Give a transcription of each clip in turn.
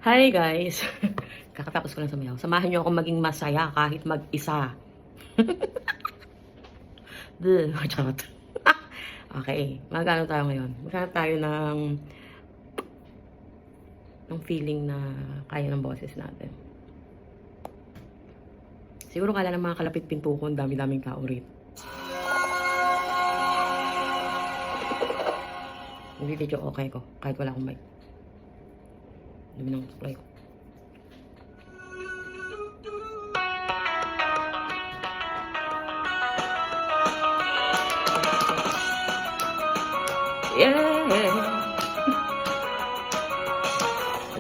Hi guys! Kakatapos ko lang sumayaw. Samahan niyo ako maging masaya kahit mag-isa. Charot. Okay, magano tayo ngayon? Magano tayo ng feeling na kaya ng boses natin. Siguro kala ng mga kalapit pinto ko, ang dami-daming tao rito. Hindi video okay ko, kahit wala akong mic. Dumi ng supply ko. Yeah.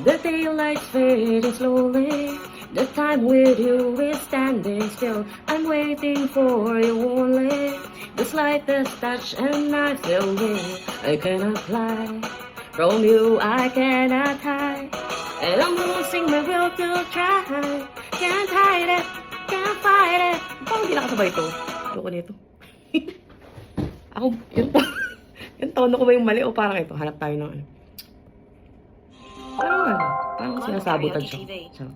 The daylight's fading slowly. The time with you is standing still. I'm waiting for you only. The slightest touch and I feel it. I cannot fly. From you I cannot hide. And I'm losing my will to try. Can't hide it. Can't fight it. Parang hindi nakasabay ito. Ayoko nito. Ako, yung tono ko ba yung mali o parang ito? Hanap tayo ng ano. Parang sinasabotage siya. So.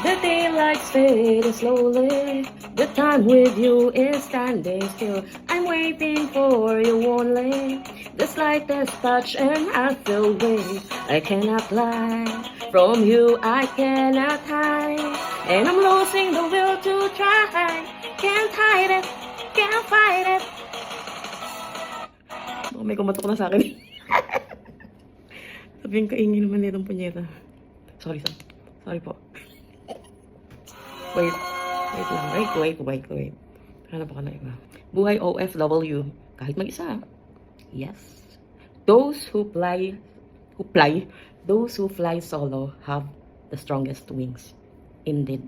The daylight's fading slowly. The time with you is standing still. I'm waiting for you only. The slightest touch and I feel weight. I cannot lie. From you I cannot hide. And I'm losing the will to try. Can't hide it. Can't fight it. Oh, may kumatok na sa akin. Sabihin kaingin naman nitong punyeta. Sorry po. Wait. Ano pa ka na iba? Buhay OFW. Kahit mag-isa. Yes. Those who fly solo have the strongest wings. Indeed.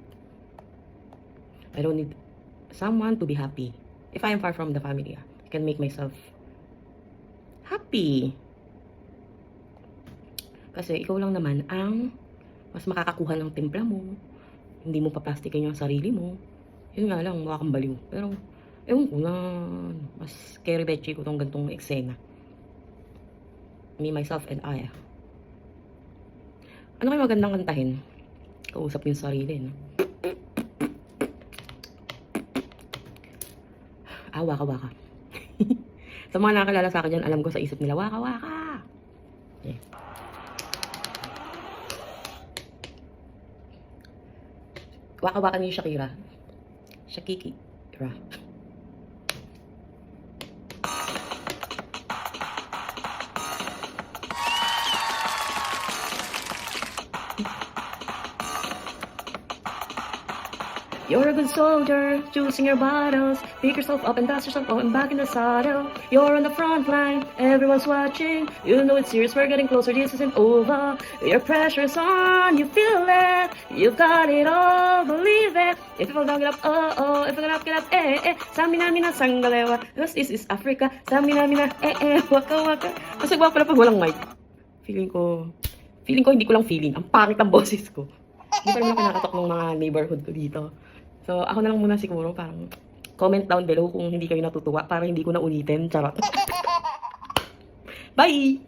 I don't need someone to be happy. If I am far from the family, I can make myself happy. Kasi ikaw lang naman ang mas makakakuha ng timpla mo. Hindi mo paplastikin yung sarili mo. Yun nga lang, mukha kang baliw. Pero, ewan ko na, mas scary betchy ko tong gantong eksena. Me, myself, and I. Ano kayo magandang kantahin? Kausap yung sarili, no? Waka-waka. Sa mga nakakilala sa akin dyan, alam ko sa isip nila, waka-waka! Yeah. Waka-waka ni Shakira. Shakira. You're a good soldier, choosing your battles. Pick yourself up and dust yourself off and back in the saddle. You're on the front line, everyone's watching. You know it's serious, we're getting closer, this isn't over. Your pressure's on, you feel it. You've got it all, believe it. If you fall down, get up, oh. If you get up, eh. Samina mina sanggalewa. This is Africa. Samina mina, waka. Kasi guwapo na pag walang mic. Feeling ko hindi ko lang feeling. Ang pangit ang boses ko. Hindi pa naman ako nakakatok ng mga neighborhood ko dito. So, ako na lang muna siguro, parang comment down below kung hindi kayo natutuwa para hindi ko na ulitin. Charot. Bye!